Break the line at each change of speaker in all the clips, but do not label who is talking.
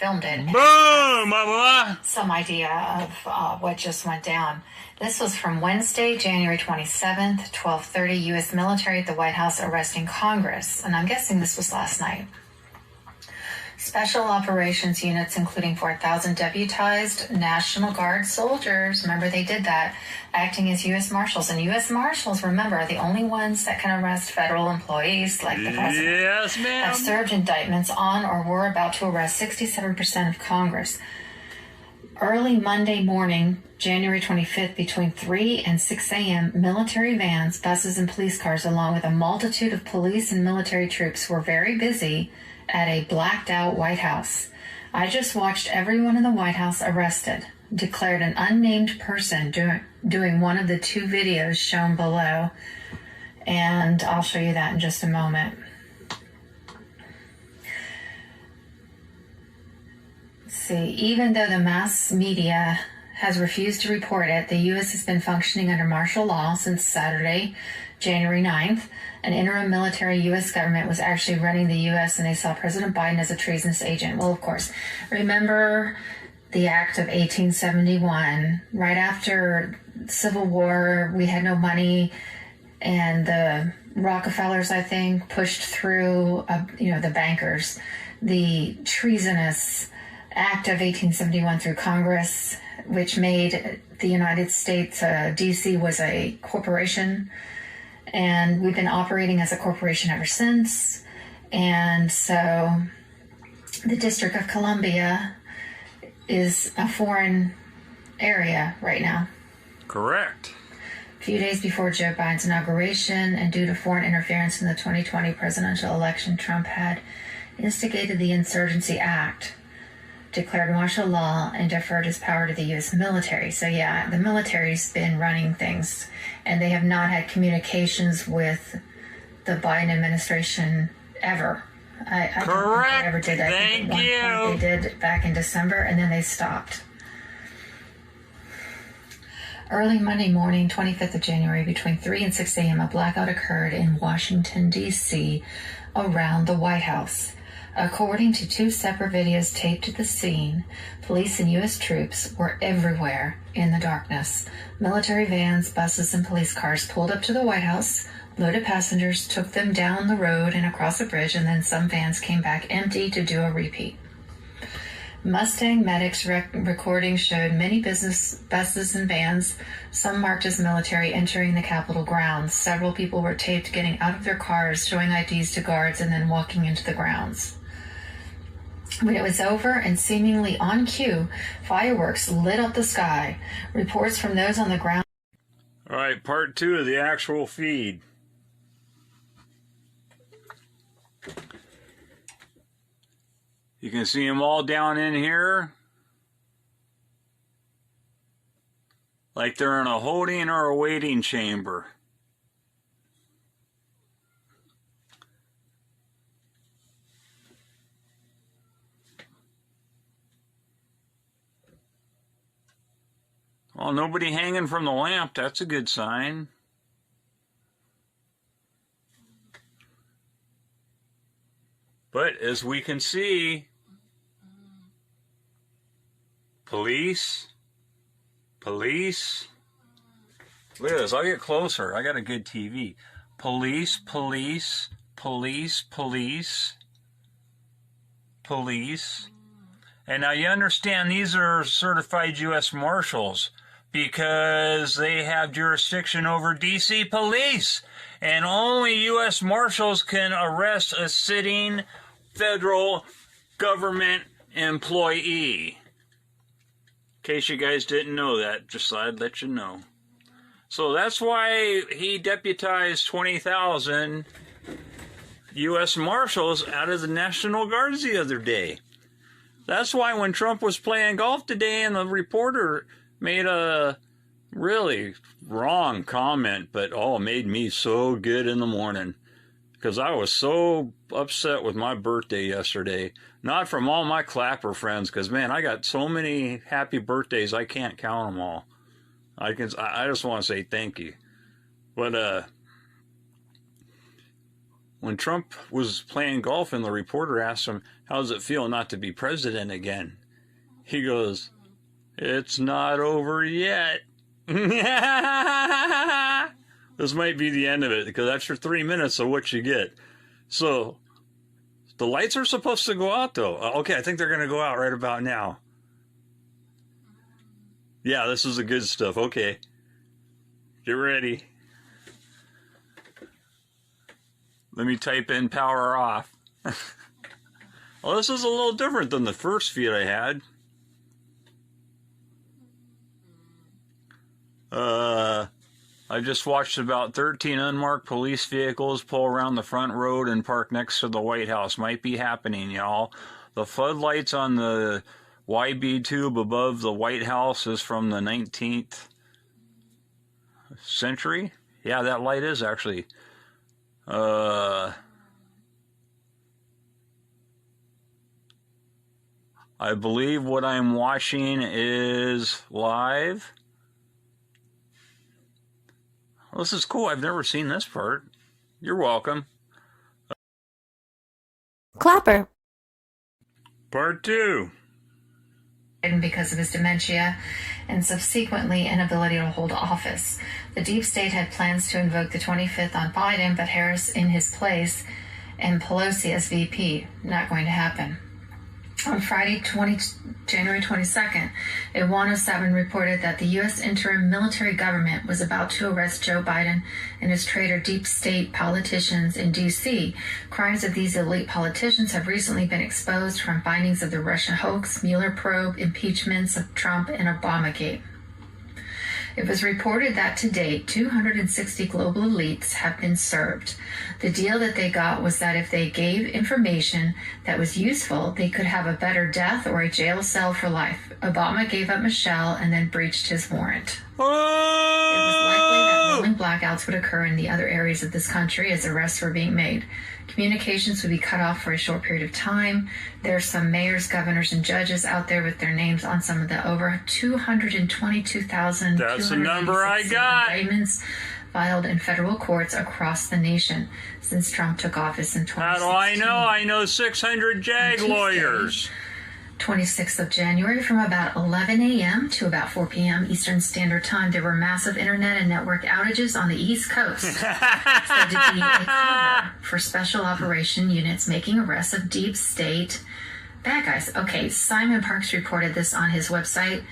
filmed it.
Boom! Blah, blah.
Some idea of what just went down. This was from Wednesday, January 27th, 12:30. U.S. military at the White House arresting Congress. And I'm guessing this was last night. Special operations units, including 4,000 deputized National Guard soldiers, remember they did that, acting as U.S. Marshals. And U.S. Marshals, remember, are the only ones that can arrest federal employees like the president.
Yes, ma'am.
Have served indictments on or were about to arrest 67% of Congress. Early Monday morning, January 25th, between 3 and 6 a.m., military vans, buses, and police cars, along with a multitude of police and military troops, were very busy at a blacked-out White House. I just watched everyone in the White House arrested, declared an unnamed person doing one of the two videos shown below, and I'll show you that in just a moment. See, even though the mass media has refused to report it, the U.S. has been functioning under martial law since Saturday, January 9th. An interim military U.S. government was actually running the U.S., and they saw President Biden as a treasonous agent. Well, of course, remember the Act of 1871. Right after Civil War, we had no money, and the Rockefellers, I think, pushed through, the bankers, the treasonous Act of 1871 through Congress, which made the United States, D.C. was a corporation. And we've been operating as a corporation ever since. And so the District of Columbia is a foreign area right now.
Correct.
A few days before Joe Biden's inauguration, and due to foreign interference in the 2020 presidential election, Trump had instigated the Insurgency Act, declared martial law, and deferred his power to the U.S. military. So yeah, the military's been running things, and they have not had communications with the Biden administration ever. I don't think they ever did. I think at one point they did back in December, and then they stopped. Early Monday morning, 25th of January, between 3 and 6 a.m., a blackout occurred in Washington, D.C., around the White House. According to two separate videos taped at the scene, police and U.S. troops were everywhere in the darkness. Military vans, buses, and police cars pulled up to the White House, loaded passengers, took them down the road and across a bridge, and then some vans came back empty to do a repeat. Mustang Medic's recording showed many buses and vans, some marked as military, entering the Capitol grounds. Several people were taped getting out of their cars, showing IDs to guards, and then walking into the grounds. When it was over and seemingly on cue, fireworks lit up the sky. Reports from those on the ground.
All right, part 2 of the actual feed. You can see them all down in here, like they're in a holding or a waiting chamber. Well, nobody hanging from the lamp, that's a good sign. But as we can see, police. Look at this, I'll get closer. I got a good TV. Police. And now you understand these are certified U.S. Marshals because they have jurisdiction over D.C. police. And only U.S. Marshals can arrest a sitting federal government employee. In case you guys didn't know that, just thought I'd let you know. So that's why he deputized 20,000 U.S. Marshals out of the National Guards the other day. That's why when Trump was playing golf today and the reporter made a really wrong comment, but oh, it made me so good in the morning because I was so upset with my birthday yesterday. Not from all my clapper friends, because man, I got so many happy birthdays I can't count them all. I just want to say thank you. But when Trump was playing golf and the reporter asked him, how does it feel not to be president again? He goes, it's not over yet. This might be the end of it, because that's your 3 minutes of what you get. So, the lights are supposed to go out, though. Okay, I think they're going to go out right about now. Yeah, this is the good stuff. Okay. Get ready. Let me type in power off. Well, this is a little different than the first feed I had. I just watched about 13 unmarked police vehicles pull around the front road and park next to the White House. Might be happening, y'all. The floodlights on the YB tube above the White House is from the 19th century. Yeah, that light is actually. I believe what I'm watching is live. Well, this is cool. I've never seen this part. You're welcome.
Clapper.
Part 2.
Because of his dementia and subsequently inability to hold office. The deep state had plans to invoke the 25th on Biden, but Harris in his place and Pelosi as VP. Not going to happen. On Friday, January 22nd, a 107 reported that the U.S. interim military government was about to arrest Joe Biden and his traitor deep state politicians in D.C. Crimes of these elite politicians have recently been exposed, from findings of the Russia hoax, Mueller probe, impeachments of Trump, and Obamagate. It was reported that to date, 260 global elites have been served. The deal that they got was that if they gave information that was useful, they could have a better death or a jail cell for life. Obama gave up Michelle and then breached his warrant. It was likely that rolling blackouts would occur in the other areas of this country as arrests were being made. Communications would be cut off for a short period of time. There's some mayors, governors, and judges out there with their names on some of the over 222,000
That's the number I got.
Indictments filed in federal courts across the nation since Trump took office in 2016.
How do I know? I know 600 JAG lawyers.
26th of January, from about 11 a.m. to about 4 p.m. Eastern Standard Time, there were massive internet and network outages on the East Coast. Said to be a cover for special operation units making arrests of deep state bad guys. Okay, Simon Parks reported this on his website,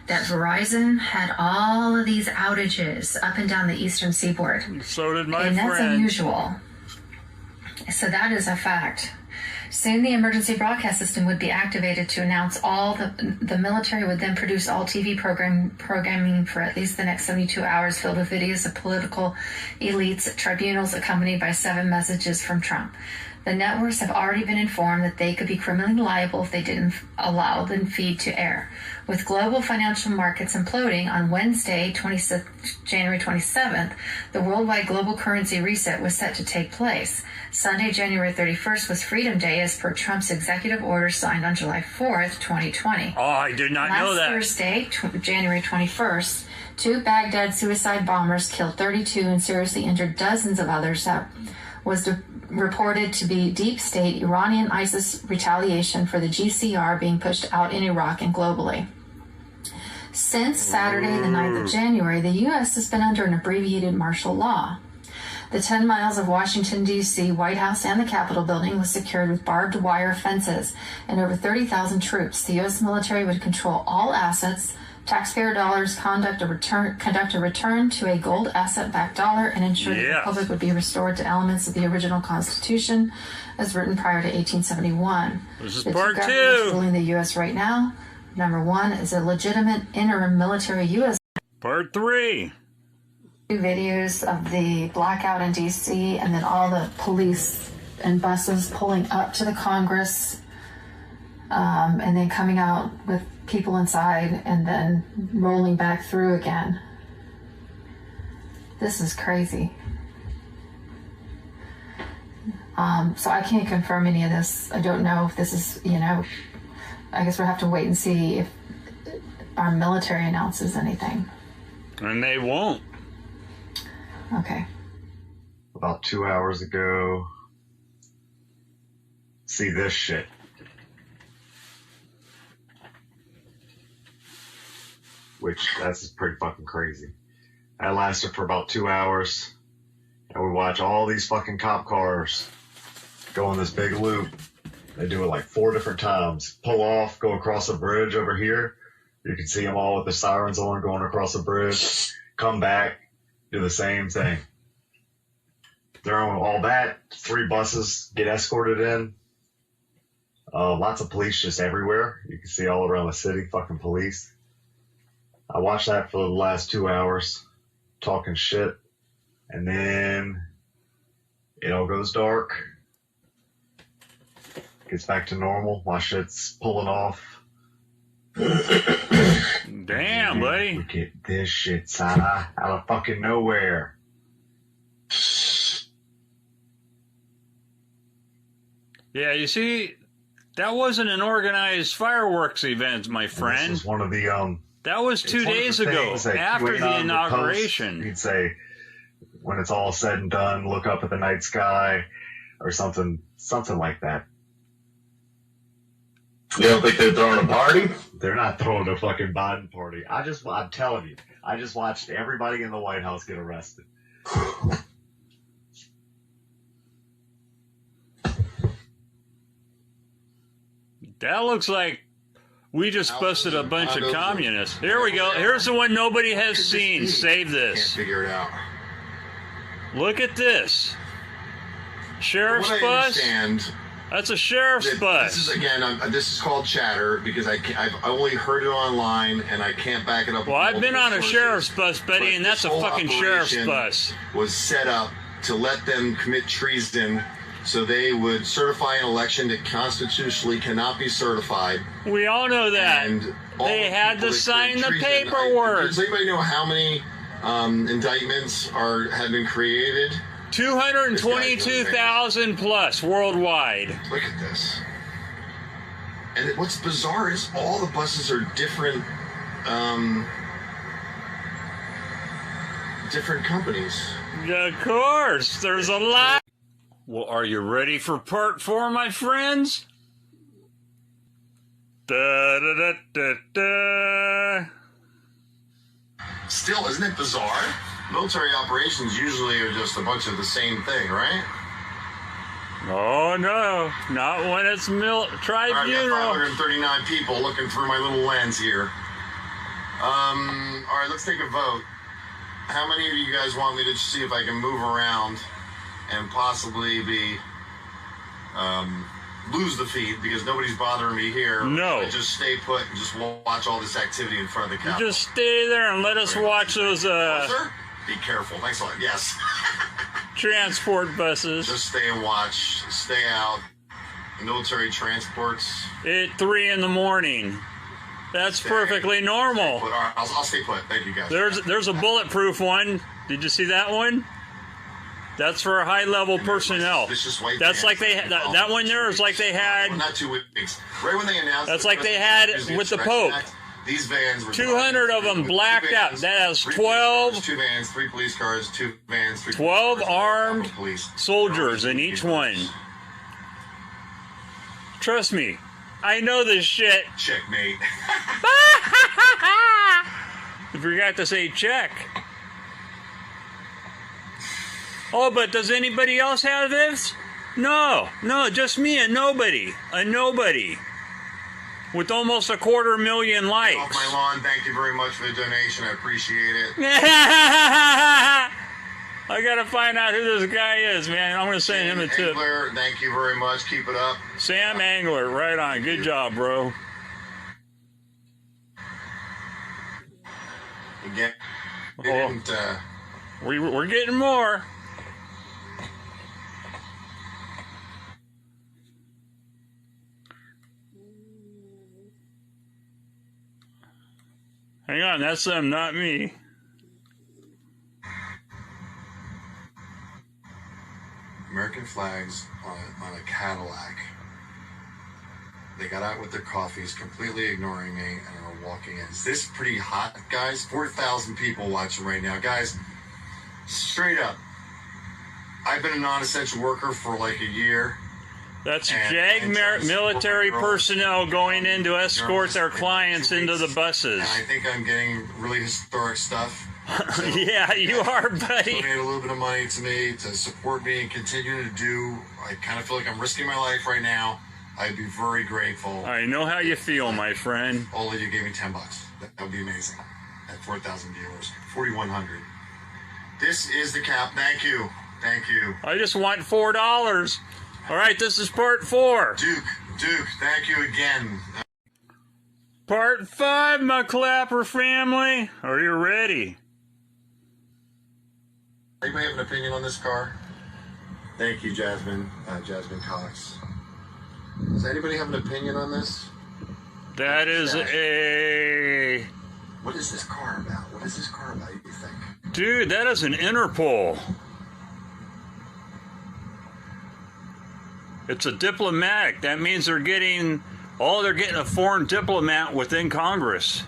that Verizon had all of these outages up and down the eastern seaboard.
So did my friend.
And that's unusual. So that is a fact. Soon the emergency broadcast system would be activated to announce all the military would then produce all TV programming for at least the next 72 hours, filled with videos of political elites at tribunals accompanied by 7 messages from Trump. The networks have already been informed that they could be criminally liable if they didn't allow the feed to air. With global financial markets imploding on Wednesday, January 27th, the worldwide global currency reset was set to take place. Sunday, January 31st was Freedom Day as per Trump's executive order signed on July 4th, 2020.
Oh, I did not know that.
Last Thursday, January 21st, 2 Baghdad suicide bombers killed 32 and seriously injured dozens of others. That was reported to be deep state Iranian ISIS retaliation for the GCR being pushed out in Iraq and globally. Since Saturday, the 9th of January, the U.S. has been under an abbreviated martial law. The 10 miles of Washington, D.C., White House, and the Capitol building was secured with barbed wire fences and over 30,000 troops. The U.S. military would control all assets, taxpayer dollars, conduct a return to a gold asset-backed dollar, and ensure that the Republic would be restored to elements of the original Constitution as written prior to 1871.
This is
the
part 2.
Ruling the U.S. right now. Number 1 is a legitimate interim military U.S.
Part 3.
Videos of the blackout in D.C. and then all the police and buses pulling up to the Congress and then coming out with people inside and then rolling back through again. This is crazy. So I can't confirm any of this. I don't know if this is, I guess we'll have to wait and see if our military announces anything.
And they won't.
Okay.
About 2 hours ago,
see this shit. Which, that's pretty fucking crazy. That lasted for about 2 hours. And we watch all these fucking cop cars go on this big loop. They do it like 4 different times. Pull off, go across a bridge over here. You can see them all with the sirens on going across the bridge. Come back, do the same thing. They're on all that. 3 buses get escorted in. Lots of police just everywhere. You can see all around the city, fucking police. I watched that for the last 2 hours, talking shit. And then it all goes dark. Gets back to normal. My shit's pulling off.
Damn, buddy.
Look at this shit, son. Out of fucking nowhere.
Yeah, you see, that wasn't an organized fireworks event, my friend.
This is one of the,
that was 2 days ago, after the inauguration.
You'd say, when it's all said and done, look up at the night sky, or something like that.
You don't think they're throwing a party?
They're not throwing a fucking Biden party. I'm telling you, I just watched everybody in the White House get arrested.
That looks like we just busted a bunch of communists. Here we go. Here's the one nobody has seen. Save this.
Can't figure it out.
Look at this. Sheriff's
What I
bus?
understand,
That's a sheriff's bus.
This is again. This is called chatter because I've only heard it online and I can't back it up.
Well, I've been on a sheriff's bus, buddy, and that's a fucking sheriff's bus.
Was set up to let them commit treason, so they would certify an election that constitutionally cannot be certified.
We all know that.
And
They had to sign the paperwork.
Does anybody know how many indictments have been created?
222,000 plus worldwide.
Look at this. And what's bizarre is all the buses are different, different companies.
Of course, there's a lot. Well, are you ready for part 4, my friends? Da da da da da.
Still, isn't it bizarre? Military operations usually are just a bunch of the same thing, right?
Oh no, not when it's
All right, I
tribunal.
got 539 people looking through my little lens here. All right, let's take a vote. How many of you guys want me to see if I can move around and possibly lose the feed because nobody's bothering me here?
No.
I just stay put and just watch all this activity in front of the
You
Capitol.
just stay there and let us watch those
Sir? Be careful. Thanks a lot. Yes.
transport buses
Just stay and watch. Stay out. Military transports.
at 3 in the morning. That's perfectly normal.
But, all right, I'll stay put. Thank you, guys.
There's a bulletproof one. Did you see that one? That's for high-level personnel. That's like they that one there is like they had.
Well, not 2 weeks. Right when they announced.
That's like they had with the Pope.
These vans were
200 of them blacked out. That has 12
2 vans, 3 police cars, 2 vans, 3
12
police cars,
armed
police
soldiers in each one. Trust me, I know this shit.
Checkmate.
You forgot to say check. Oh, but does anybody else have this? No, just me, a nobody. With almost 250,000 likes.
Off my lawn. Thank you very much for the donation. I appreciate it.
I gotta find out who this guy is, man. I'm gonna send him a tip.
Angler, thank you very much. Keep it up.
Sam Angler, right on. Good job, bro.
Again,
We're getting more. Hang on, that's them, not me.
American flags on a Cadillac. They got out with their coffees, completely ignoring me, and are walking in. Is this pretty hot, guys? 4,000 people watching right now. Guys, straight up, I've been a non-essential worker for like a year.
That's
and
JAG
try to
military
support my girls,
personnel going in to escort their
journalists in
clients
2
into the
weeks.
buses.
And I think I'm getting really historic stuff. So,
Yeah, you are, buddy.
donate a little bit of money to me to support me and continue to do. I kind of feel like I'm risking my life right now. I'd be very grateful.
I know how you feel, my friend.
All of you gave me $10. That would be amazing. At 4,000 viewers, 4,100. This is the cap. Thank you. Thank you.
I just want $4. All right, this is part 4.
Duke, thank you again.
Part 5, my clapper family. Are you ready?
Anybody have an opinion on this car? Thank you, Jasmine Cox. Does anybody have an opinion on this?
That is a...
What is this car about? What is this car about, you think?
Dude, that is an Interpol. It's a diplomatic. That means they're getting a foreign diplomat within Congress.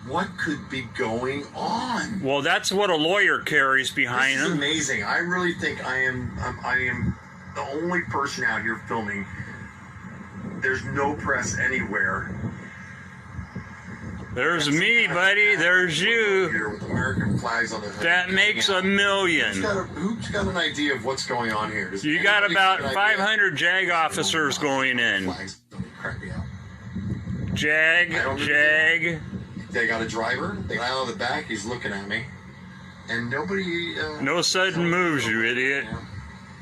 What could be going on?
Well, that's what a lawyer carries behind
This is
him.
amazing. I really think I am the only person out here filming. There's no press anywhere.
There's me, buddy. There's you.
Here with American flags on the hood.
That makes $1 million.
Who's got an idea of what's going on here? Does
You got
anybody
about
have an idea?
500 JAG officers going in.
Flags don't crack me out.
JAG.
They got a driver. They got out of the back. He's looking at me, and nobody.
No sudden moves, you idiot.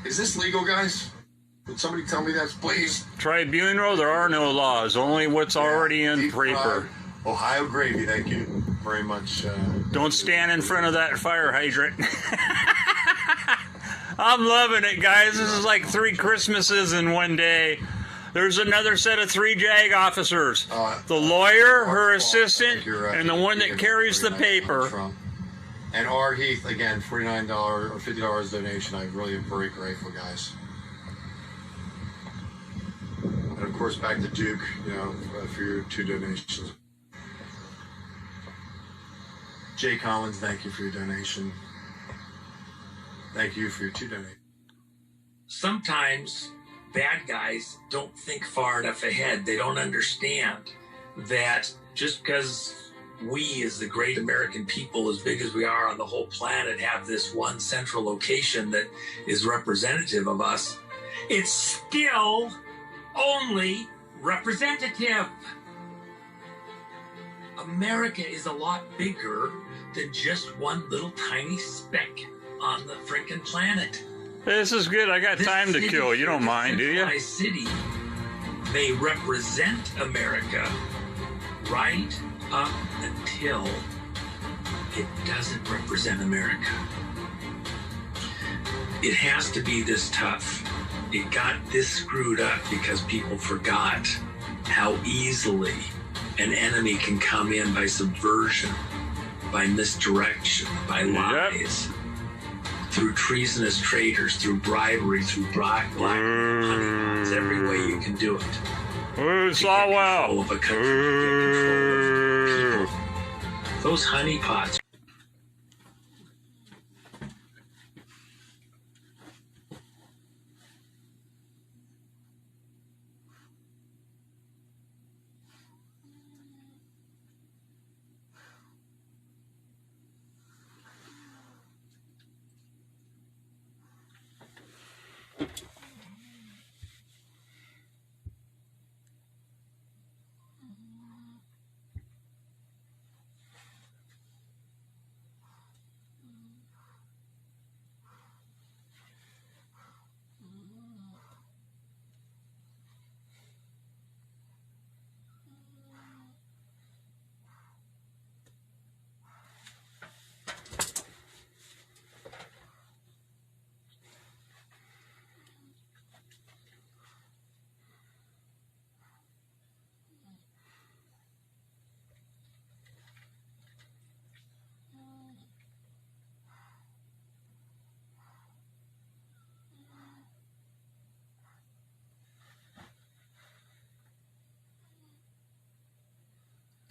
Is this legal, guys? Would somebody tell me that, please?
Tribunal, there are no laws, only what's already in
Deep
paper.
fried Ohio gravy, thank you very much.
Don't stand in front of that fire hydrant. I'm loving it, guys. This is like 3 Christmases in one day. There's another set of 3 JAG officers. The lawyer, her assistant, and the one that carries the paper.
And R. Heath, again, $49 or $50 donation. I really am very grateful, guys. And of course, back to Duke, for your 2 donations. Jay Collins, thank you for your donation. Thank you for your 2 donations.
Sometimes bad guys don't think far enough ahead. They don't understand that just because we as the great American people, as big as we are on the whole planet, have this one central location that is representative of us, it's still only representative. America is a lot bigger than just one little tiny speck on the freaking planet.
This is good. I got time to kill. You don't mind, do you?
This city may represent America right up until it doesn't represent America. It has to be this tough. It got this screwed up because people forgot how easily an enemy can come in by subversion, by misdirection, by lies, through treasonous traitors, through bribery, through black honeypots, every way you can do it.
Ooh, saw well.
Control of a country, to get control of people. Those honeypots.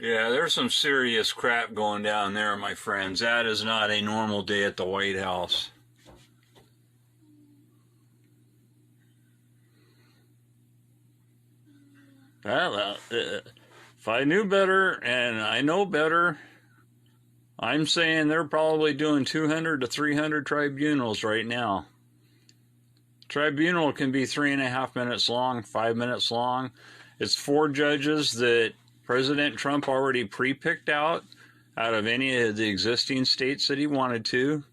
Yeah, there's some serious crap going down there, my friends. That is not a normal day at the White House. Well, if I knew better and I know better, I'm saying they're probably doing 200 to 300 tribunals right now. Tribunal can be 3.5 minutes long, 5 minutes long. It's 4 judges that President Trump already pre-picked out of any of the existing states that he wanted to.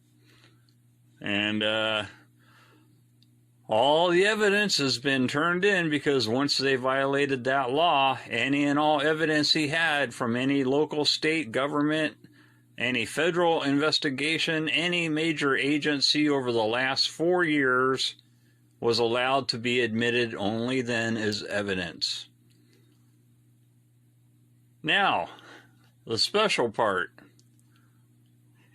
And all the evidence has been turned in, because once they violated that law, any and all evidence he had from any local state government, any federal investigation, any major agency over the last 4 years was allowed to be admitted only then as evidence. Now, the special part.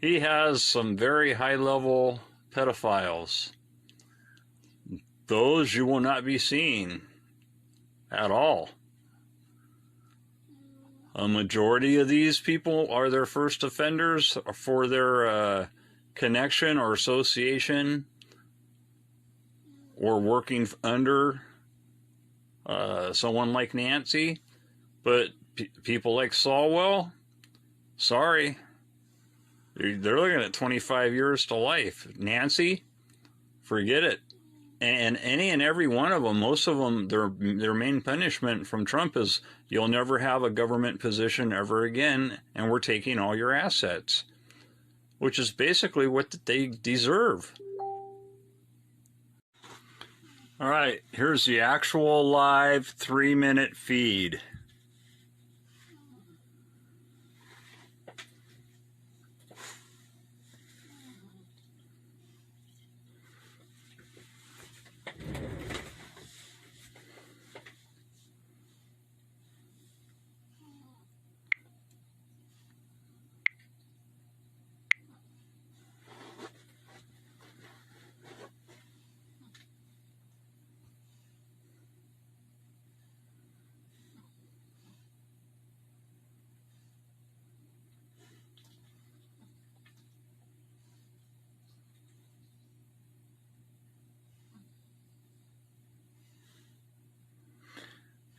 He has some very high-level pedophiles. Those you will not be seeing at all. A majority of these people are their first offenders for their connection or association or working under someone like Nancy. But people like Swalwell, sorry, they're looking at 25 years to life. Nancy, forget it. And any and every one of them, most of them, their main punishment from Trump is you'll never have a government position ever again, and we're taking all your assets, which is basically what they deserve. All right, here's the actual live 3-minute feed.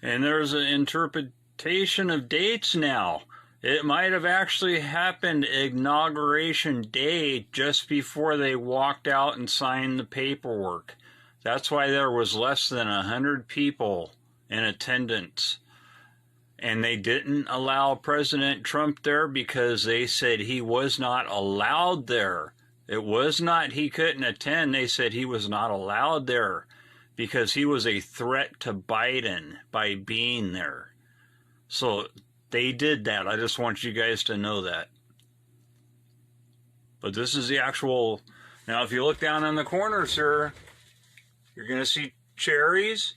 And there's an interpretation of dates now. It might have actually happened inauguration day, just before they walked out and signed the paperwork. That's why there was less than 100 people in attendance. And they didn't allow President Trump there because they said he was not allowed there. It was not he couldn't attend. They said he was not allowed there, because he was a threat to Biden by being there. So they did that. I just want you guys to know that. But this is the actual... Now, if you look down in the corners here, you're going to see cherries.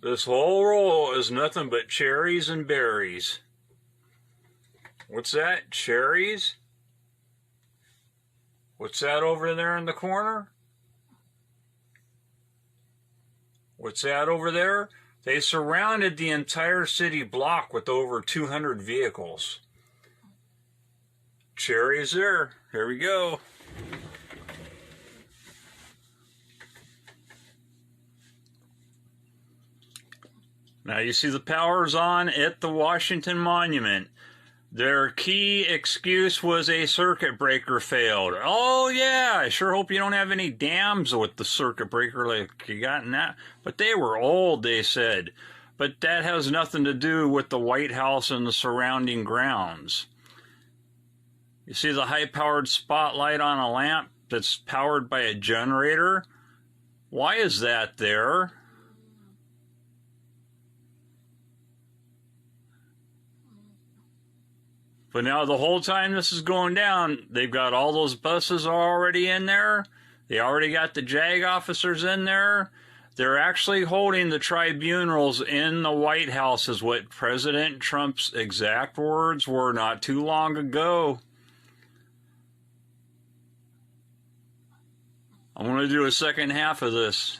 This whole roll is nothing but cherries and berries. What's that? Cherries? What's that over there in the corner? What's that over there? They surrounded the entire city block with over 200 vehicles. Cherries there. Here we go. Now you see the power's on at the Washington Monument. Their key excuse was a circuit breaker failed. Oh yeah, I sure hope you don't have any dams with the circuit breaker like you got in that. But they were old, they said. But that has nothing to do with the White House and the surrounding grounds. You see the high-powered spotlight on a lamp that's powered by a generator? Why is that there? But now the whole time this is going down, they've got all those buses already in there. They already got the JAG officers in there. They're actually holding the tribunals in the White House, is what President Trump's exact words were not too long ago. I'm going to do a second half of this.